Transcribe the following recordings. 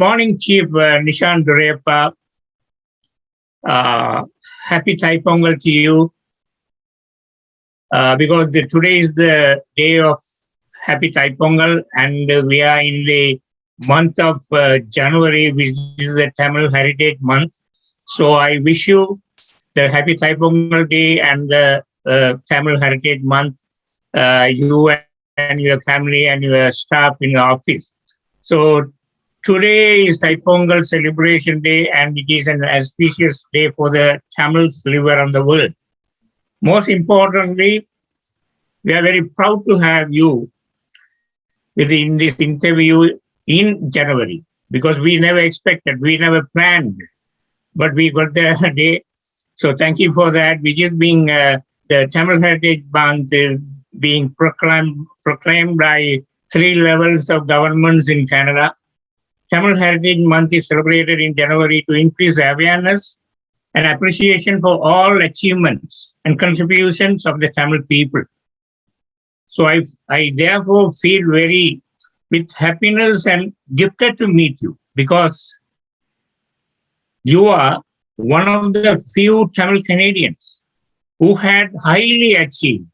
morning, Chief Nishan Durepa. Happy Thai Pongal to you. Because today is the day of Happy Thai Pongal, and we are in the month of January, which is the Tamil Heritage Month. So I wish you the Happy Thai Pongal Day and the Tamil Heritage Month, you and your family and your staff in your office. So today is Thai Pongal celebration day, and it is an auspicious day for the Tamils live around the world. Most importantly, we are very proud to have you in this interview in January, because we never expected, we never planned, but we got the day. So thank you for that. Which is being the Tamil Heritage Month being proclaimed by 3 levels of governments in Canada. Tamil Heritage Month is celebrated in January to increase awareness and appreciation for all achievements and contributions of the Tamil people. So I therefore feel very with happiness and gifted to meet you, because you are one of the few Tamil Canadians who had highly achieved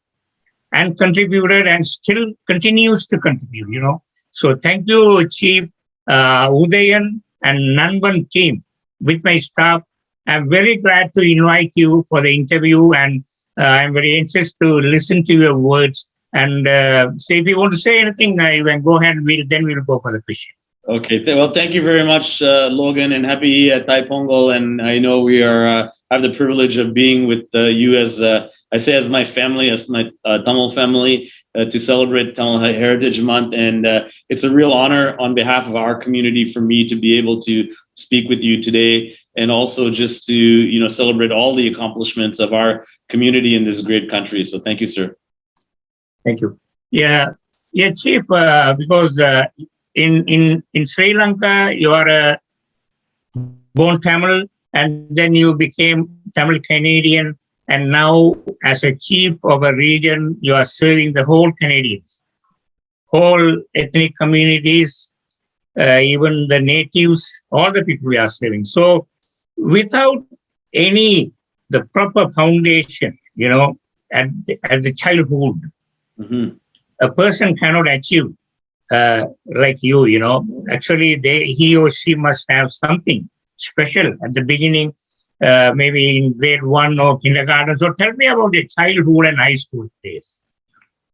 and contributed and still continues to contribute. So thank you, Chief Udayan and Nanban team with my staff. I'm very glad to invite you for the interview, and I'm very anxious to listen to your words. And so if you want to say anything, then go ahead, then we'll go for the question. Okay. Well, thank you very much, Logan, and happy Thai Pongal. And I know we have the privilege of being with you as as my family, as my Tamil family, to celebrate Tamil Heritage Month. And it's a real honor on behalf of our community for me to be able to speak with you today, and also just to celebrate all the accomplishments of our community in this great country. So thank you, sir. Thank you. Yeah, Chief. Because in Sri Lanka, you are born Tamil, and then you became Tamil Canadian, and now as a chief of a region, you are serving the whole Canadians, whole ethnic communities, even the natives, all the people we are serving. So without the proper foundation, at the childhood, a person cannot achieve like you. Actually, he or she must have something special at the beginning, maybe in grade 1 or kindergarten. So tell me about your childhood and high school days.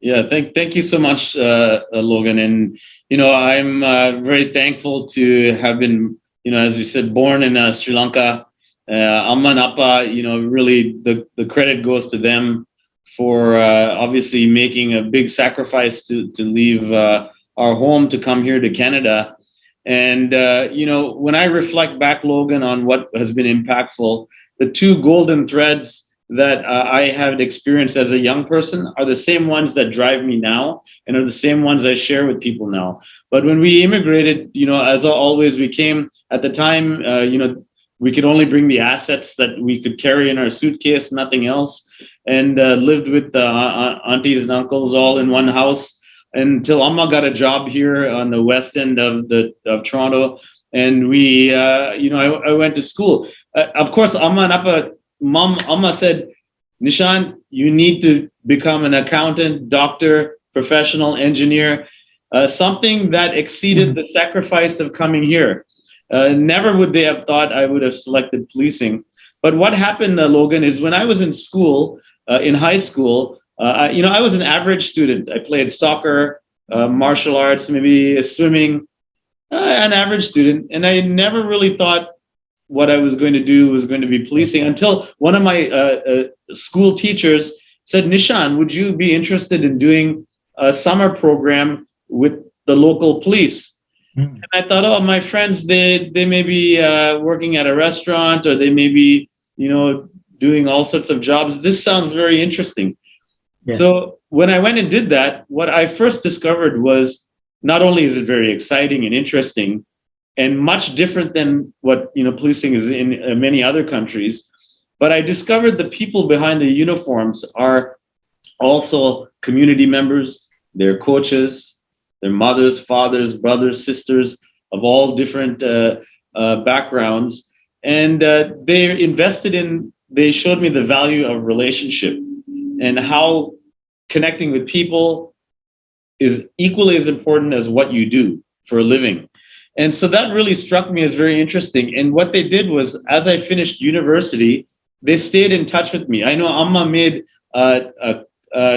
Yeah, thank you so much, Logan. And I'm very thankful to have been, as you said, born in Sri Lanka. Amma and Appa, really the credit goes to them for obviously making a big sacrifice to leave our home to come here to Canada. And when I reflect back, Logan, on what has been impactful, the 2 golden threads that I have experienced as a young person are the same ones that drive me now, and are the same ones I share with people now. But when we immigrated, as always, we came at the time, we could only bring the assets that we could carry in our suitcase, nothing else, and lived with aunties and uncles all in one house until Amma got a job here on the west end of Toronto. And we, I went to school. Of course, Amma and Appa, Amma said, Nishan, you need to become an accountant, doctor, professional engineer, something that exceeded the sacrifice of coming here. Never would they have thought I would have selected policing. But what happened, Logan, is when I was in school, in high school, I was an average student. I played soccer, martial arts, maybe swimming, an average student. And I never really thought what I was going to do was going to be policing, until one of my school teachers said, Nishan, would you be interested in doing a summer program with the local police? And I thought, oh, my friends, they may be working at a restaurant, or they may be, doing all sorts of jobs. This sounds very interesting. Yeah. So when I went and did that, what I first discovered was not only is it very exciting and interesting, and much different than what policing is in many other countries, but I discovered the people behind the uniforms are also community members, their coaches, their mothers, fathers, brothers, sisters of all different backgrounds. And they showed me the value of relationship and how connecting with people is equally as important as what you do for a living. And so that really struck me as very interesting. And what they did was, as I finished university, they stayed in touch with me. I know Amma made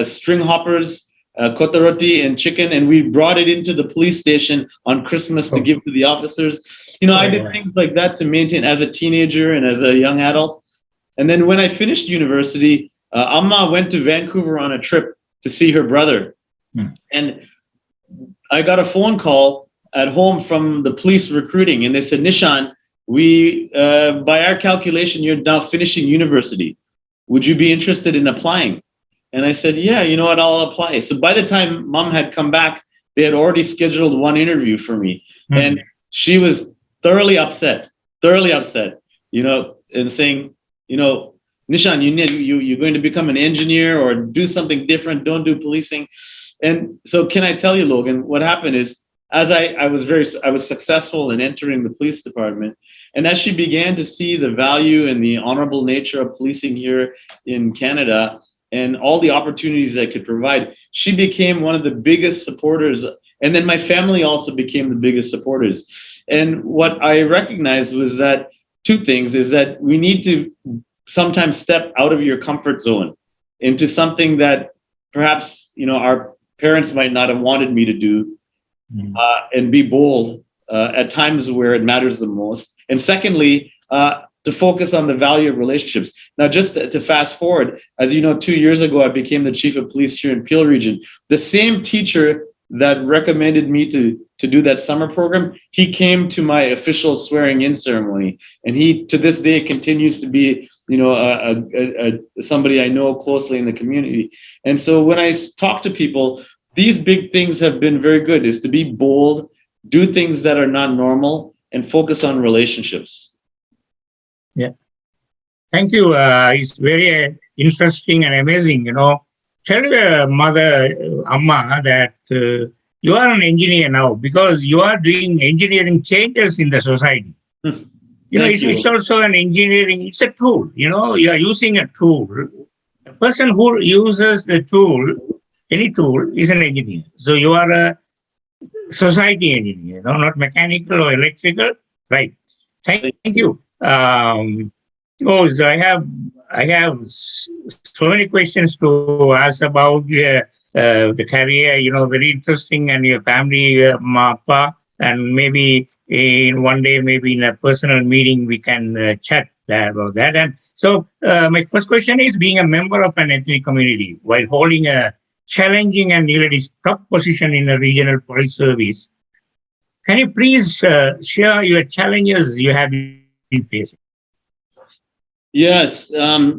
string hoppers, kotaroti and chicken, and we brought it into the police station on Christmas to give to the officers. I did things like that to maintain as a teenager and as a young adult. And then when I finished university, Amma went to Vancouver on a trip to see her brother. And I got a phone call at home from the police recruiting, and they said, Nishan, by our calculation, you're now finishing university. Would you be interested in applying? And I said, yeah, you know what, I'll apply. So by the time Mom had come back, they had already scheduled one interview for me. And she was thoroughly upset, and saying, Nishan, you're going to become an engineer or do something different. Don't do policing. And so can I tell you, Logan, what happened is, as I was successful in entering the police department, and as she began to see the value and the honorable nature of policing here in Canada and all the opportunities that it could provide, she became one of the biggest supporters. And then my family also became the biggest supporters. And what I recognized was that two things is that we need to sometimes step out of your comfort zone into something that perhaps, our parents might not have wanted me to do, and be bold at times where it matters the most. And secondly, to focus on the value of relationships. Now, just to fast forward, as you know, 2 years ago, I became the chief of police here in Peel Region. The same teacher that recommended me to do that summer program, he came to my official swearing-in ceremony, and he, to this day, continues to be, somebody I know closely in the community. And so when I talk to people, these big things have been very good, is to be bold, do things that are not normal, and focus on relationships. Yeah. Thank you. It's very interesting and amazing. Tell your mother, Amma, that you are an engineer now because you are doing engineering changes in the society. It's also an engineering, it's a tool. You are using a tool. A person who uses the tool, any tool, is an engineer. So you are a society engineer, not mechanical or electrical. Right. Thank you. So I have so many questions to ask about the career, very interesting, and your family, Mappa, and maybe in one day, maybe in a personal meeting, we can chat about that. And so my first question is, being a member of an ethnic community while holding a challenging and nearly top position in a regional police service, can you please share your challenges you have been facing? Yes. I've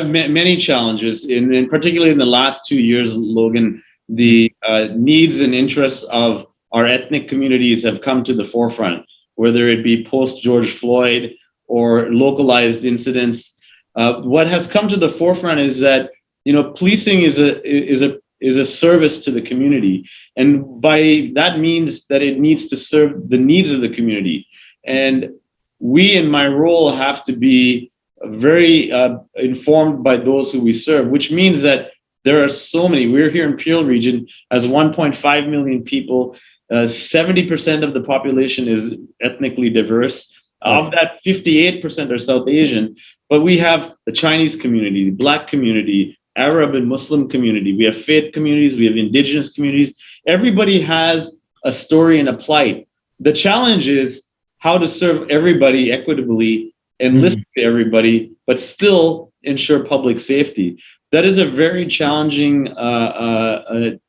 met many challenges, and particularly in the last 2 years, Logan, the needs and interests of our ethnic communities have come to the forefront, whether it be post George Floyd or localized incidents. What has come to the forefront is that, policing is a service to the community. And by that means that it needs to serve the needs of the community. And we, in my role, have to be very informed by those who we serve, which means that there are so many. We're here in Peel Region as 1.5 million people. 70% of the population is ethnically diverse. Of that, 58% are South Asian. But we have the Chinese community, the Black community, Arab and Muslim community. We have faith communities. We have indigenous communities. Everybody has a story and a plight. The challenge is how to serve everybody equitably and listen to everybody, but still ensure public safety. That is a very challenging one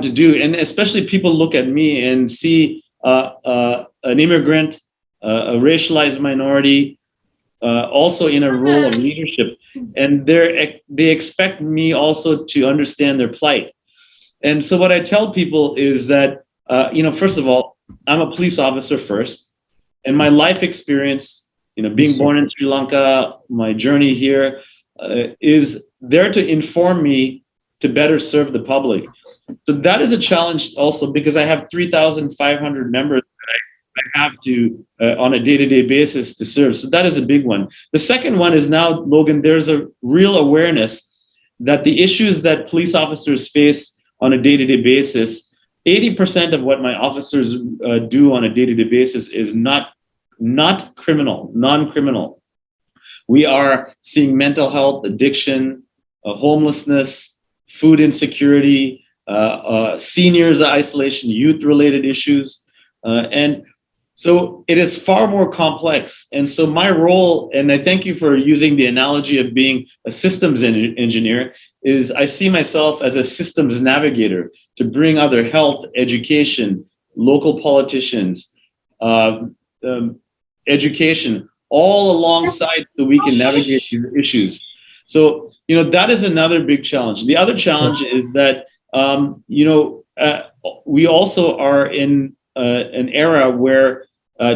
to do. And especially people look at me and see an immigrant, a racialized minority, also in a role of leadership. And they expect me also to understand their plight. And so what I tell people is that, first of all, I'm a police officer first, and my life experience, being born in Sri Lanka, my journey here is there to inform me to better serve the public. So that is a challenge also, because I have 3,500 members that I have to, on a day-to-day basis, to serve. So that is a big one. The second one is now, Logan, there's a real awareness that the issues that police officers face on a day-to-day basis, 80% of what my officers do on a day-to-day basis is not criminal, non-criminal. We are seeing mental health, addiction, homelessness, food insecurity, seniors isolation, youth-related issues, and so it is far more complex. And so my role, and I thank you for using the analogy of being a systems engineer, is I see myself as a systems navigator to bring other health, education, local politicians, education, all alongside so we can navigate these issues. So, that is another big challenge. The other challenge is that, we also are in an era where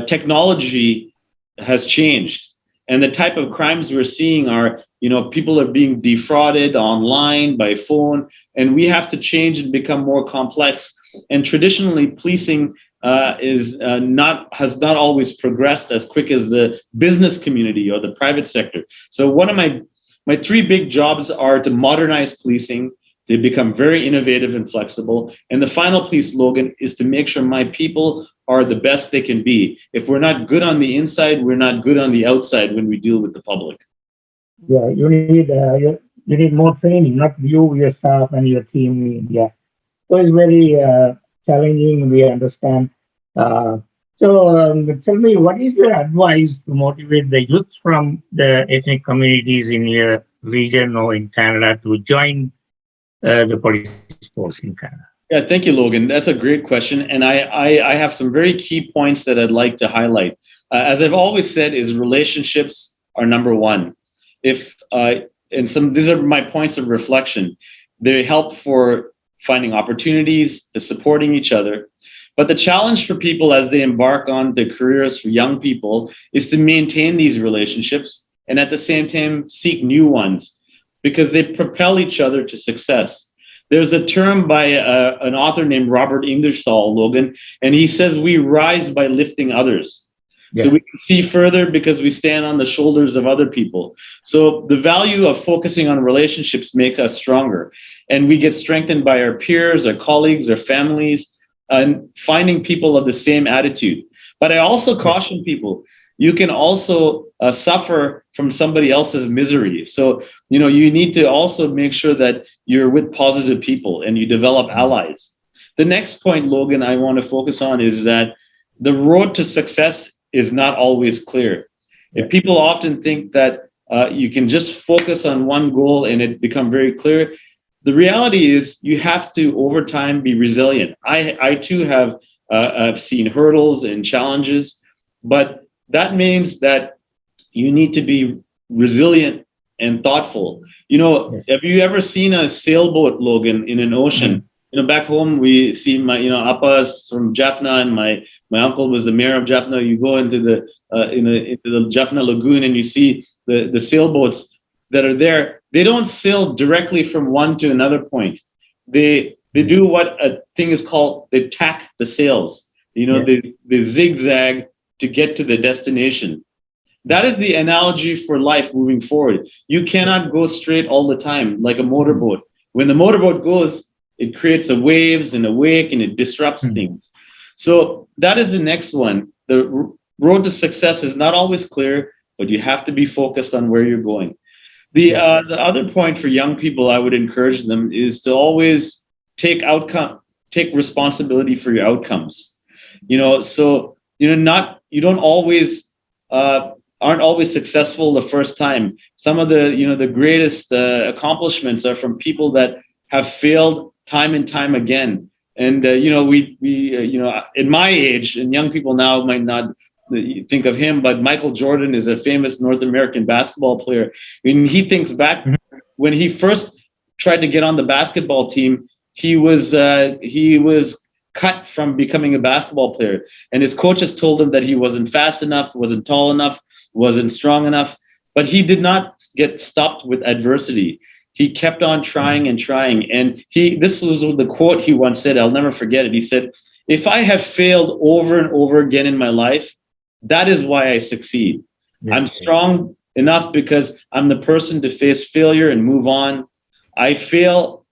technology has changed, and the type of crimes we're seeing are, people are being defrauded online by phone, and we have to change and become more complex. And traditionally, policing has not always progressed as quick as the business community or the private sector. So one of my three big jobs are to modernize policing, to become very innovative and flexible. And the final piece, Logan, is to make sure my people are the best they can be. If we're not good on the inside, we're not good on the outside when we deal with the public. Yeah, you need more training, not you, your staff, and your team. Yeah, so it's very challenging. We understand. Tell me, what is your advice to motivate the youth from the ethnic communities in your region or in Canada to join the police force in Canada? Yeah, thank you, Logan. That's a great question. And I have some very key points that I'd like to highlight. As I've always said, is relationships are number one. These are my points of reflection. They help for finding opportunities, to supporting each other. But the challenge for people as they embark on their careers, for young people, is to maintain these relationships and at the same time seek new ones, because they propel each other to success. There's a term by an author named Robert Ingersoll, Logan, and he says we rise by lifting others. Yeah. So we can see further because we stand on the shoulders of other people. So the value of focusing on relationships make us stronger, and we get strengthened by our peers, our colleagues, our families, and finding people of the same attitude. But I also caution people, you can also suffer from somebody else's misery. So, you need to also make sure that you're with positive people and you develop allies. The next point, Logan, I want to focus on is that the road to success is not always clear. If people often think that you can just focus on one goal and it become very clear, the reality is you have to, over time, be resilient. I too have I've seen hurdles and challenges, but that means that you need to be resilient and thoughtful. Yes. Have you ever seen a sailboat, Logan, in an ocean? Mm-hmm. Back home we see my, Appa's from Jaffna, and my uncle was the mayor of Jaffna. You go into the into the Jaffna Lagoon and you see the sailboats that are there. They don't sail directly from one to another point. They do what a thing is called, they tack the sails. They zigzag to get to the destination. That is the analogy for life moving forward. You cannot go straight all the time like a motorboat. When the motorboat goes, it creates a waves and a wake and it disrupts things. So that is the next one. The road to success is not always clear, but you have to be focused on where you're going. The other point for young people, I would encourage them is to always take responsibility for your outcomes. Aren't always successful the first time. Some of the greatest accomplishments are from people that have failed time and time again. And we in my age, and young people now might not think of him, but Michael Jordan is a famous North American basketball player. When he thinks back, when he first tried to get on the basketball team, he was cut from becoming a basketball player, and his coaches told him that he wasn't fast enough, wasn't tall enough, wasn't strong enough. But he did not get stopped with adversity. he kept on trying and trying. And this was the quote he once said, I'll never forget it. He said, if I have failed over and over again in my life, that is why I succeed. Yeah. I'm strong enough because I'm the person to face failure and move on. I fail,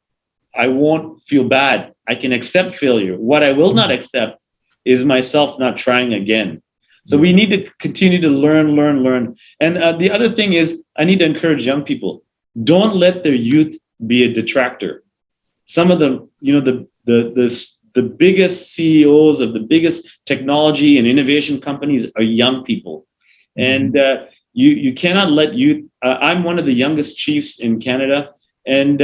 I won't feel bad. I can accept failure. What I will not accept is myself not trying again. So we need to continue to learn. And the other thing is, I need to encourage young people. Don't let their youth be a detractor. Some of the, the biggest CEOs of the biggest technology and innovation companies are young people. And you cannot let youth, I'm one of the youngest chiefs in Canada. And,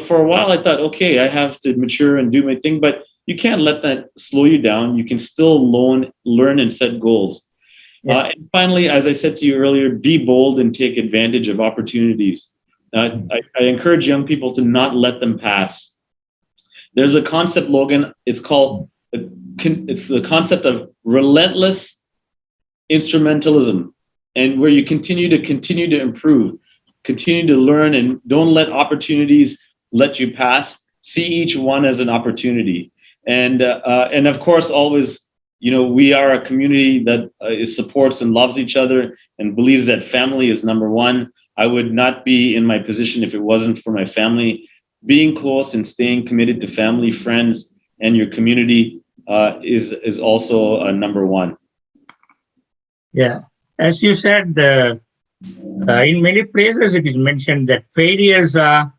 for a while I thought, okay, I have to mature and do my thing, but you can't let that slow you down. You can still learn and set goals. Yeah. And finally, as I said to you earlier, be bold and take advantage of opportunities. I encourage young people to not let them pass. There's a concept, Logan, it's the concept of relentless instrumentalism, and where you continue to improve, continue to learn, and don't let opportunities let you pass. See each one as an opportunity. And of course, always, we are a community that supports and loves each other and believes that family is number one. I would not be in my position if it wasn't for my family. Being close and staying committed to family, friends, and your community is also number one. Yeah. As you said, in many places it is mentioned that failures are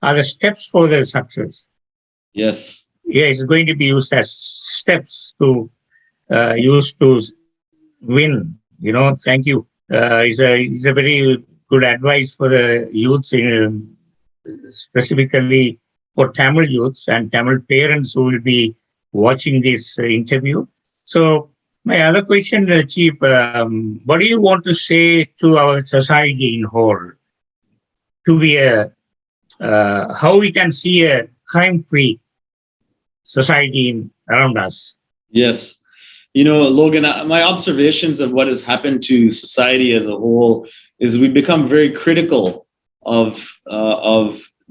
the steps for the success. Yes. Yeah, it's going to be used as steps to use to win. Thank you. It's a very good advice for the youths, specifically for Tamil youths and Tamil parents who will be watching this interview. So my other question, Chief, what do you want to say to our society in whole to be how we can see a crime-free society around us? Yes. Logan, my observations of what has happened to society as a whole is we become very critical of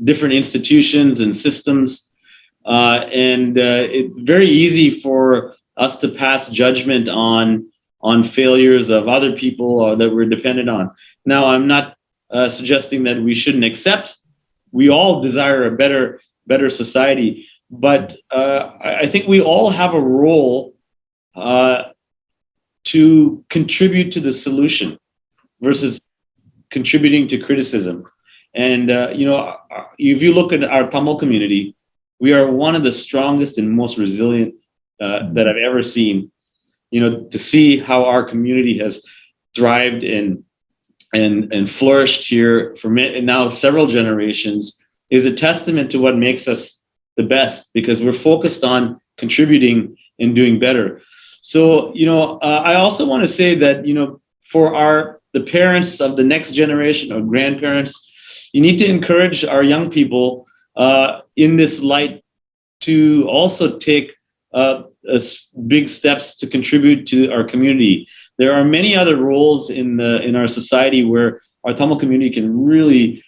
different institutions and systems. And it's very easy for us to pass judgment on failures of other people or that we're dependent on. Now, I'm not suggesting that we shouldn't accept. We all desire a better society, but I think we all have a role to contribute to the solution versus contributing to criticism. And if you look at our Tamil community, we are one of the strongest and most resilient that I've ever seen. To see how our community has thrived and flourished here for now several generations is a testament to what makes us the best, because we're focused on contributing and doing better. So, I also want to say that, for the parents of the next generation or grandparents, you need to encourage our young people in this light to also take big steps to contribute to our community. There are many other roles in our society where our Tamil community can really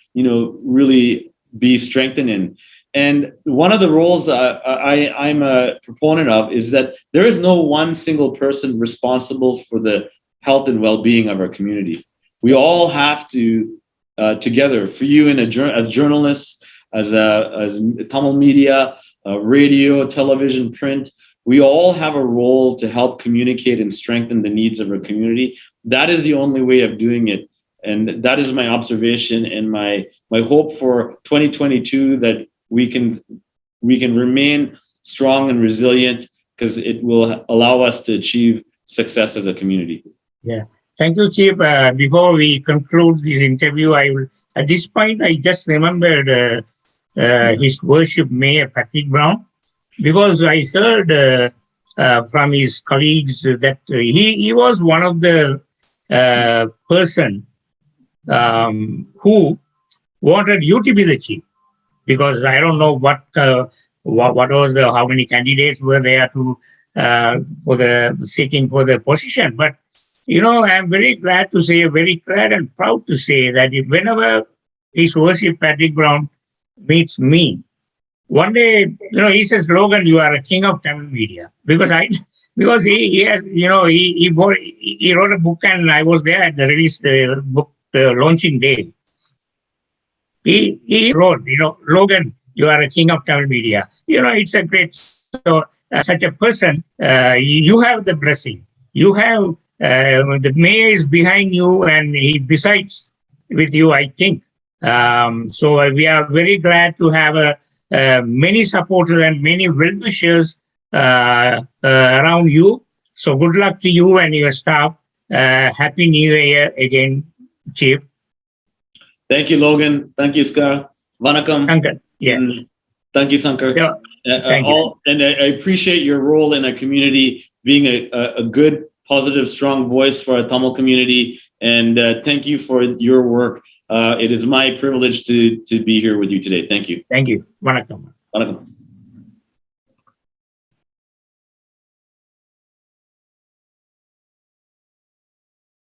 be strengthened in. And one of the roles I'm a proponent of is that there is no one single person responsible for the health and well-being of our community. We all have to together, for you as journalists, as Tamil media, radio, television, print, we all have a role to help communicate and strengthen the needs of our community. That is the only way of doing it. And that is my observation and my hope for 2022, that we can remain strong and resilient, because it will allow us to achieve success as a community. Yeah. Thank you, Chief. Before we conclude this interview, at this point, I just remembered His Worship Mayor Patrick Brown, because I heard from his colleagues that he was one of the person who wanted you to be the chief, because I don't know what was how many candidates were there to seeking for the position, but I'm very glad and proud to say that whenever his worship Patrick Brown meets me. One day, he says, Logan, you are a king of Tamil media. Because he has, he wrote a book and I was there at the release book launching day. He wrote, Logan, you are a king of Tamil media. It's a great, so such a person, you have the blessing. You have, the mayor is behind you and he decides with you, I think. So we are very glad to have many supporters and many well-wishers around you. So good luck to you and your staff. Happy New Year again, Chief. Thank you, Logan. Thank you, Ska. Vanakkam. Sankar. Yeah. Thank you, Sankar. Thank you. And I appreciate your role in a community, being a good, positive, strong voice for our Tamil community. And thank you for your work. It is my privilege to be here with you today. Thank you. Thank you. Vanakkam. Vanakkam.